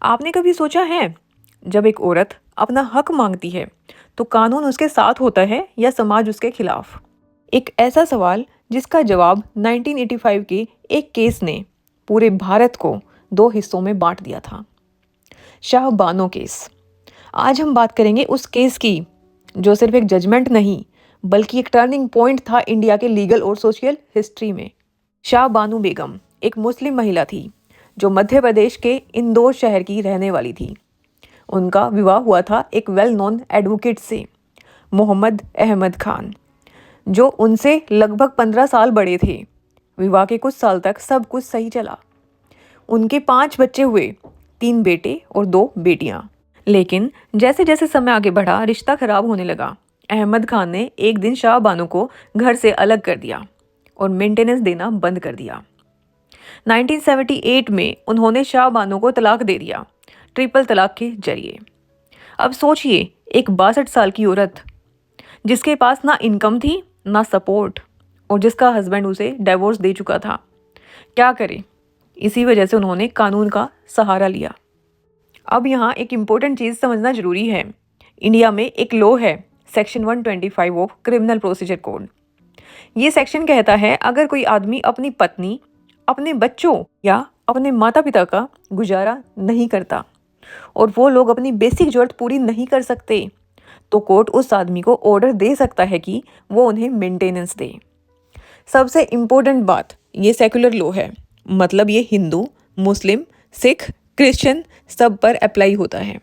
आपने कभी सोचा है, जब एक औरत अपना हक मांगती है तो कानून उसके साथ होता है या समाज उसके खिलाफ? एक ऐसा सवाल जिसका जवाब 1985 के एक केस ने पूरे भारत को दो हिस्सों में बांट दिया था। शाह बानो केस। आज हम बात करेंगे उस केस की जो सिर्फ एक जजमेंट नहीं बल्कि एक टर्निंग पॉइंट था इंडिया के लीगल और सोशल हिस्ट्री में। शाह बानो बेगम एक मुस्लिम महिला थी जो मध्य प्रदेश के इंदौर शहर की रहने वाली थी। उनका विवाह हुआ था एक वेल नोन एडवोकेट से, मोहम्मद अहमद खान, जो उनसे लगभग 15 साल बड़े थे। विवाह के कुछ साल तक सब कुछ सही चला। उनके 5 बच्चे हुए, 3 बेटे और 2 बेटियां। लेकिन जैसे जैसे समय आगे बढ़ा रिश्ता खराब होने लगा। अहमद खान ने एक दिन शाह बानो को घर से अलग कर दिया और मेंटेनेंस देना बंद कर दिया। 1978 में उन्होंने शाह बानो को तलाक दे दिया, ट्रिपल तलाक के जरिए। अब सोचिए, एक 62 साल की औरत जिसके पास ना इनकम थी ना सपोर्ट और जिसका हस्बैंड उसे डिवोर्स दे चुका था, क्या करे? इसी वजह से उन्होंने कानून का सहारा लिया। अब यहाँ एक इम्पोर्टेंट चीज़ समझना जरूरी है। इंडिया में एक लॉ है, section 125 of criminal procedure code. ये सेक्शन कहता है, अगर कोई आदमी अपनी पत्नी, अपने बच्चों या अपने माता पिता का गुजारा नहीं करता और वो लोग अपनी बेसिक ज़रूरत पूरी नहीं कर सकते, तो कोर्ट उस आदमी को ऑर्डर दे सकता है कि वो उन्हें मेंटेनेंस दे। सबसे इम्पोर्टेंट बात, ये सेकुलर लॉ है, मतलब ये हिंदू, मुस्लिम, सिख, क्रिश्चियन सब पर अप्लाई होता है।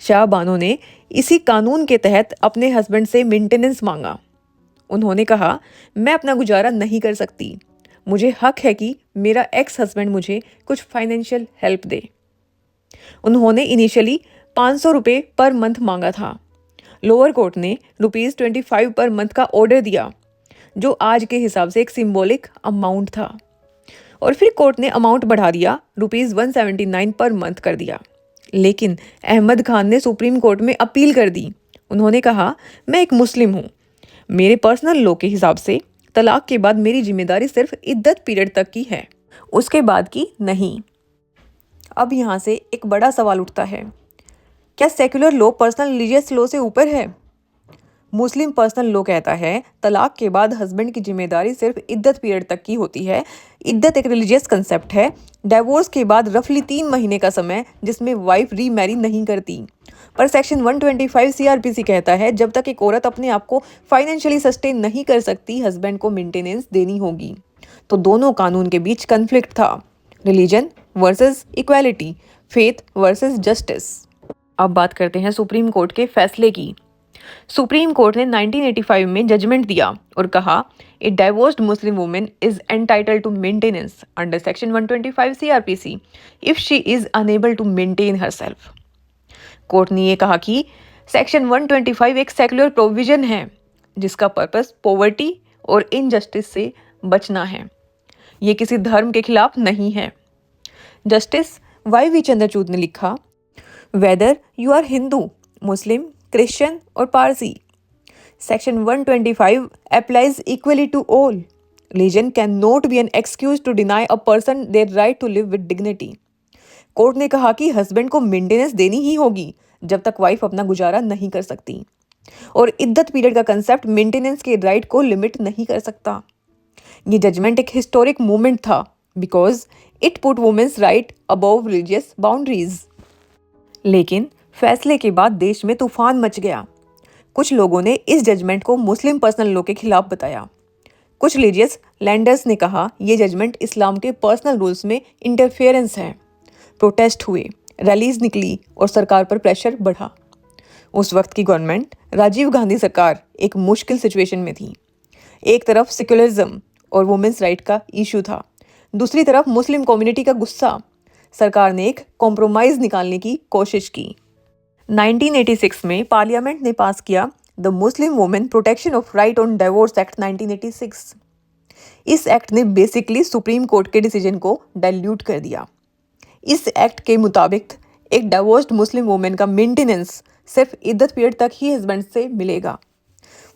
शाह बानो ने इसी कानून के तहत अपने हस्बैंड से मेंटेनेंस मांगा। उन्होंने कहा, मैं अपना गुजारा नहीं कर सकती, मुझे हक है कि मेरा एक्स हस्बैंड मुझे कुछ फाइनेंशियल हेल्प दे। उन्होंने इनिशियली 500 रुपये पर मंथ मांगा था। लोअर कोर्ट ने ₹25 पर मंथ का ऑर्डर दिया, जो आज के हिसाब से एक सिंबॉलिक अमाउंट था। और फिर कोर्ट ने अमाउंट बढ़ा दिया, ₹179 पर मंथ कर दिया। लेकिन अहमद खान ने सुप्रीम कोर्ट में अपील कर दी। उन्होंने कहा, मैं एक मुस्लिम हूँ, मेरे पर्सनल लॉ के हिसाब से तलाक के बाद मेरी जिम्मेदारी सिर्फ इद्दत पीरियड तक की है, उसके बाद की नहीं। अब यहाँ से एक बड़ा सवाल उठता है, क्या secular law personal religious law से ऊपर है? मुस्लिम पर्सनल लॉ कहता है, तलाक के बाद हस्बैंड की जिम्मेदारी सिर्फ इद्दत पीरियड तक की होती है। इद्दत एक रिलीजियस कंसेप्ट है। डिवोर्स के बाद रफली 3 महीने का समय जिसमें वाइफ रीमैरी नहीं करती। पर सेक्शन 125 सीआरपीसी कहता है, जब तक एक औरत अपने आप को फाइनेंशियली सस्टेन नहीं कर सकती, हस्बैंड को मेंटेनेंस देनी होगी। तो दोनों कानून के बीच कन्फ्लिक्ट था, religion versus equality, faith versus justice. अब बात करते हैं सुप्रीम कोर्ट के फैसले की। सुप्रीम कोर्ट ने 1985 में जजमेंट दिया और कहा, a divorced Muslim women is entitled to maintenance under section 125 CrPC if she is unable to maintain herself. Court ने यह कहा कि सेक्शन 125 एक सेक्युलर प्रोविजन है जिसका पर्पस पॉवर्टी और इनजस्टिस से बचना है। ये किसी धर्म के खिलाफ नहीं है। जस्टिस वाई वी चंद्रचूड़ ने लिखा, whether you are Hindu, Muslim, Christian or Parsi, Section 125 applies equally to all. Religion cannot be an excuse to deny a person their right to live with dignity. Court ने कहा कि husband को maintenance देनी ही होगी जब तक वाइफ अपना गुजारा नहीं कर सकती, और इद्दत पीरियड का कंसेप्ट मेंटेनेंस के राइट को लिमिट नहीं कर सकता। ये जजमेंट एक हिस्टोरिक मूवमेंट था because it put women's right above religious boundaries. लेकिन फैसले के बाद देश में तूफान मच गया। कुछ लोगों ने इस जजमेंट को मुस्लिम पर्सनल लॉ के खिलाफ बताया। कुछ रिलीजियस लैंडर्स ने कहा, यह जजमेंट इस्लाम के पर्सनल रूल्स में इंटरफेरेंस है। प्रोटेस्ट हुए, रैलीज निकली और सरकार पर प्रेशर बढ़ा। उस वक्त की गवर्नमेंट, राजीव गांधी सरकार, एक मुश्किल सिचुएशन में थी। एक तरफ सेक्युलरिज्म और वुमेन्स राइट का इशू था, दूसरी तरफ मुस्लिम कम्युनिटी का गुस्सा। सरकार ने एक कॉम्प्रोमाइज निकालने की कोशिश की। 1986 में पार्लियामेंट ने पास किया the Muslim women protection of right on divorce act 1986। इस एक्ट ने बेसिकली सुप्रीम कोर्ट के डिसीजन को डाइल्यूट कर दिया। इस एक्ट के मुताबिक एक डिवोर्स्ड मुस्लिम वुमेन का मेंटेनेंस सिर्फ इद्दत पीरियड तक ही हस्बैंड से मिलेगा।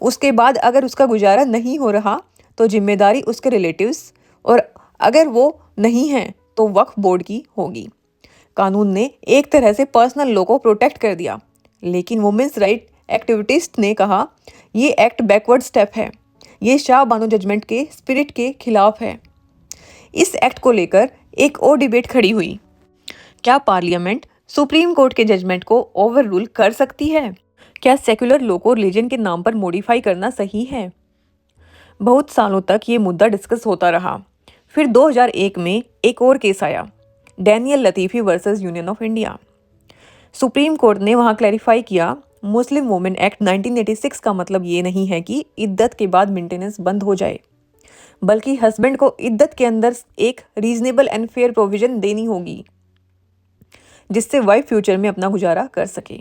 उसके बाद अगर उसका गुजारा नहीं हो रहा तो जिम्मेदारी उसके रिलेटिव्स, और अगर वो नहीं हैं तो वक्फ बोर्ड की होगी। कानून ने एक तरह से पर्सनल लॉ को प्रोटेक्ट कर दिया, लेकिन वुमेन्स राइट एक्टिविस्ट ने कहा ये एक्ट बैकवर्ड स्टेप है, ये शाह बानो जजमेंट के स्पिरिट के खिलाफ है। इस एक्ट को लेकर एक और डिबेट खड़ी हुई। क्या पार्लियामेंट सुप्रीम कोर्ट के जजमेंट को ओवर रूल कर सकती है? क्या सेक्युलर लॉ को रिलीजन के नाम पर मॉडिफाई करना सही है? बहुत सालों तक ये मुद्दा डिस्कस होता रहा। फिर 2001 में एक और केस आया, Daniel Latifi versus Union of India. Supreme Court ने वहाँ क्लैरिफाई किया, मुस्लिम वुमेन एक्ट 1986 का मतलब ये नहीं है कि इद्दत के बाद मेंटेनेंस बंद हो जाए, बल्कि हस्बैंड को इद्दत के अंदर एक रीजनेबल एंड फेयर प्रोविजन देनी होगी जिससे वाइफ फ्यूचर में अपना गुजारा कर सके।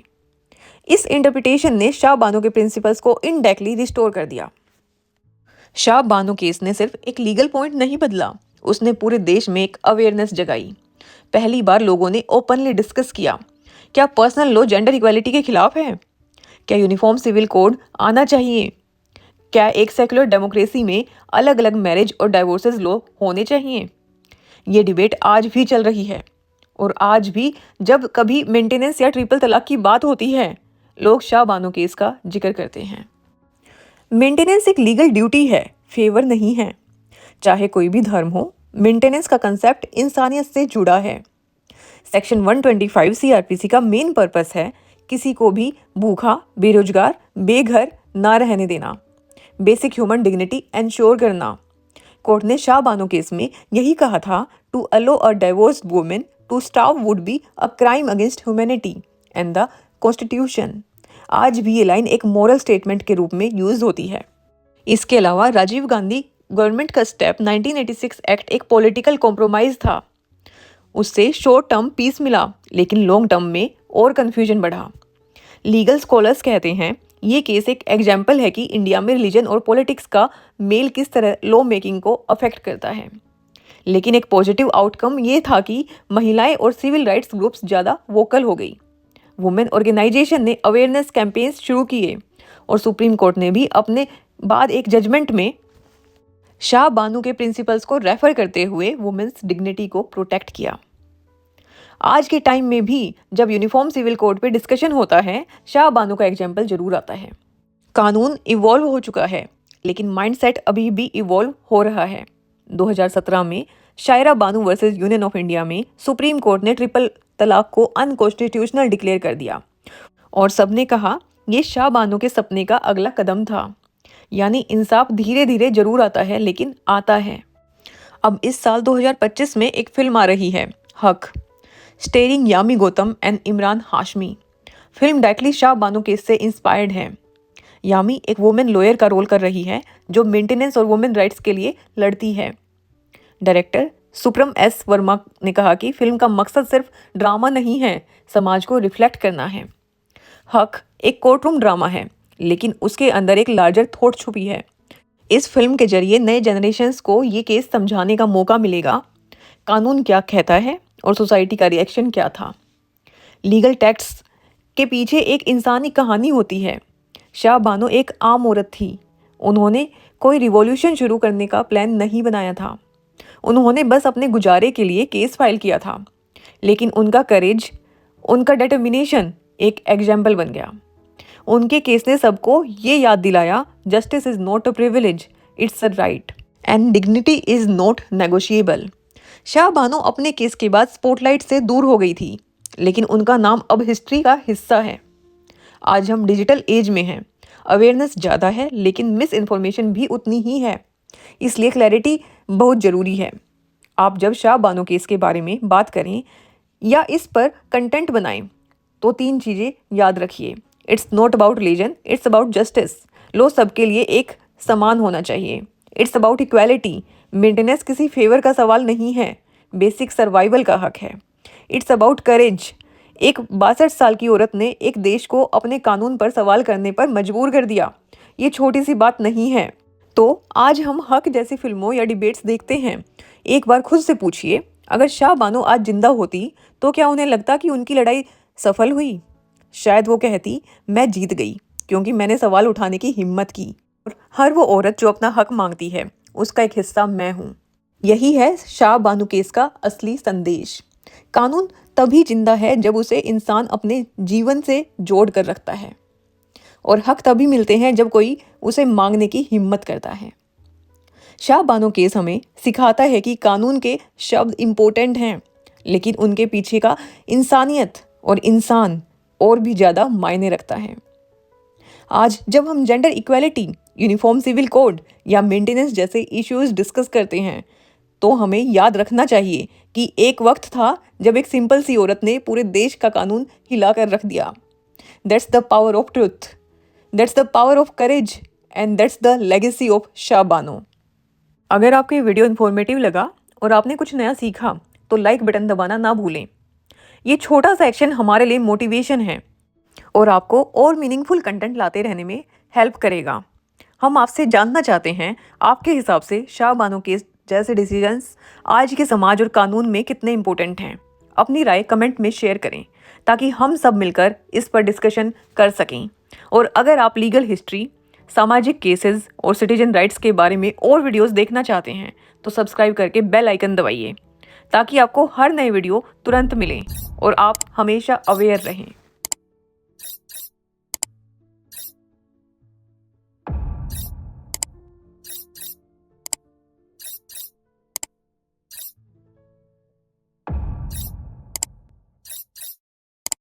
इस इंटरप्रिटेशन ने शाह बानो के प्रिंसिपल्स को इनडायरेक्टली रिस्टोर कर दिया। शाह बानो केस ने सिर्फ एक लीगल पॉइंट नहीं बदला, उसने पूरे देश में एक अवेयरनेस जगाई। पहली बार लोगों ने ओपनली डिस्कस किया, क्या पर्सनल लॉ जेंडर इक्वालिटी के खिलाफ है? क्या यूनिफॉर्म सिविल कोड आना चाहिए? क्या एक सेक्युलर डेमोक्रेसी में अलग अलग मैरिज और डाइवोर्सेस लॉ होने चाहिए? ये डिबेट आज भी चल रही है, और आज भी जब कभी मेंटेनेंस या ट्रिपल तलाक की बात होती है, लोग शाह बानो केस का जिक्र करते हैं। मेंटेनेंस एक लीगल ड्यूटी है, फेवर नहीं है। चाहे कोई भी धर्म हो, मेंटेनेंस का कंसेप्ट इंसानियत से जुड़ा है। सेक्शन 125 सीआरपीसी का मेन पर्पस है किसी को भी भूखा, बेरोजगार, बेघर ना रहने देना, बेसिक ह्यूमन डिग्निटी एंश्योर करना। कोर्ट ने शाह बानो केस में यही कहा था, to allow a divorced women to starve would be a crime against humanity and the constitution. आज भी ये लाइन एक मॉरल स्टेटमेंट के रूप में यूज होती है। इसके अलावा राजीव गांधी गवर्नमेंट का स्टेप 1986 एक्ट एक पॉलिटिकल कॉम्प्रोमाइज था। उससे शॉर्ट टर्म पीस मिला, लेकिन लॉन्ग टर्म में और कन्फ्यूजन बढ़ा। लीगल स्कॉलर्स कहते हैं ये केस एक एग्जाम्पल है कि इंडिया में रिलीजन और पॉलिटिक्स का मेल किस तरह लॉ मेकिंग को अफेक्ट करता है। लेकिन एक पॉजिटिव आउटकम ये था कि महिलाएं और सिविल राइट्स ग्रुप्स ज़्यादा वोकल हो गई। वुमेन ऑर्गेनाइजेशन ने अवेयरनेस कैंपेन्स शुरू किए, और सुप्रीम कोर्ट ने भी अपने बाद एक जजमेंट में शाह बानो के प्रिंसिपल्स को रेफर करते हुए वुमेन्स डिग्निटी को प्रोटेक्ट किया। आज के टाइम में भी जब यूनिफॉर्म सिविल कोड पे डिस्कशन होता है, शाह बानो का एग्जाम्पल जरूर आता है। कानून इवॉल्व हो चुका है, लेकिन माइंडसेट अभी भी इवॉल्व हो रहा है। 2017 में Shayara Bano versus Union of India में सुप्रीम कोर्ट ने ट्रिपल तलाक को अनकॉन्स्टिट्यूशनल डिक्लेयर कर दिया, और सबने कहा ये शाह बानो के सपने का अगला कदम था। यानी इंसाफ धीरे धीरे जरूर आता है, लेकिन आता है। अब इस साल 2025 में एक फिल्म आ रही है, Haq, starring Yami Gautam and Imran Hashmi. Film directly Shah Bano case से इंस्पायर्ड है। यामी एक वुमेन लॉयर का रोल कर रही है जो मेंटेनेंस और वुमेन राइट्स के लिए लड़ती है। डायरेक्टर सुप्रम एस वर्मा ने कहा कि फिल्म का मकसद सिर्फ ड्रामा नहीं है, समाज को रिफ्लेक्ट करना है। हक एक कोर्टरूम ड्रामा है, लेकिन उसके अंदर एक लार्जर थॉट छुपी है। इस फिल्म के जरिए नए जनरेशन्स को ये केस समझाने का मौका मिलेगा, कानून क्या कहता है और सोसाइटी का रिएक्शन क्या था। लीगल टेक्स्ट के पीछे एक इंसानी कहानी होती है। शाह बानो एक आम औरत थी। उन्होंने कोई रिवॉल्यूशन शुरू करने का प्लान नहीं बनाया था। उन्होंने बस अपने गुजारे के लिए केस फाइल किया था, लेकिन उनका करेज, उनका डिटर्मिनेशन एक एग्जाम्पल बन गया। उनके केस ने सबको ये याद दिलाया, justice is not a privilege, it's a right, and dignity is not negotiable. Shah Bano अपने केस के बाद स्पॉटलाइट से दूर हो गई थी, लेकिन उनका नाम अब हिस्ट्री का हिस्सा है। आज हम डिजिटल एज में हैं, अवेयरनेस ज़्यादा है, लेकिन मिस इन्फॉर्मेशन भी उतनी ही है। इसलिए क्लैरिटी बहुत ज़रूरी है। आप जब शाह बानो केस के बारे में बात करें या इस पर कंटेंट बनाएं, तो 3 चीज़ें याद रखिए। It's not about religion, it's about justice. Law सबके लिए एक समान होना चाहिए। It's about equality. मेंटेनेंस किसी फेवर का सवाल नहीं है, बेसिक सर्वाइवल का हक है। It's about courage. एक 62 साल की औरत ने एक देश को अपने कानून पर सवाल करने पर मजबूर कर दिया। ये छोटी सी बात नहीं है। तो आज हम हक जैसी फिल्मों या डिबेट्स देखते हैं। एक बार खुद से पूछिए, अगर शाह बानो आज जिंदा होती तो क्या उन्हें लगता कि उनकी लड़ाई सफल हुई? शायद वो कहती, मैं जीत गई क्योंकि मैंने सवाल उठाने की हिम्मत की। और हर वो औरत जो अपना हक मांगती है, उसका एक हिस्सा मैं हूँ। यही है शाह बानो केस का असली संदेश। कानून तभी जिंदा है जब उसे इंसान अपने जीवन से जोड़ कर रखता है, और हक तभी मिलते हैं जब कोई उसे मांगने की हिम्मत करता है। शाह बानो केस हमें सिखाता है कि कानून के शब्द इम्पोर्टेंट हैं, लेकिन उनके पीछे का इंसानियत और इंसान और भी ज़्यादा मायने रखता है। आज जब हम gender equality, uniform civil code या मेंटेनेंस जैसे इश्यूज डिस्कस करते हैं, तो हमें याद रखना चाहिए कि एक वक्त था जब एक सिंपल सी औरत ने पूरे देश का कानून हिलाकर रख दिया। That's the power of truth, that's the power of courage and that's the legacy of Shah Bano. अगर आपको ये वीडियो इन्फॉर्मेटिव लगा और आपने कुछ नया सीखा तो लाइक बटन दबाना ना भूलें। ये छोटा सा एक्शन हमारे लिए मोटिवेशन है और आपको और मीनिंगफुल कंटेंट लाते रहने में हेल्प करेगा। हम आपसे जानना चाहते हैं, आपके हिसाब से शाह बानो केस जैसे डिसीजंस आज के समाज और कानून में कितने इंपॉर्टेंट हैं। अपनी राय कमेंट में शेयर करें ताकि हम सब मिलकर इस पर डिस्कशन कर सकें। और अगर आप लीगल हिस्ट्री, सामाजिक केसेस और सिटीजन राइट्स के बारे में और वीडियोस देखना चाहते हैं तो सब्सक्राइब करके बेल आइकन दबाइए ताकि आपको हर नए वीडियो तुरंत मिले और आप हमेशा अवेयर रहें।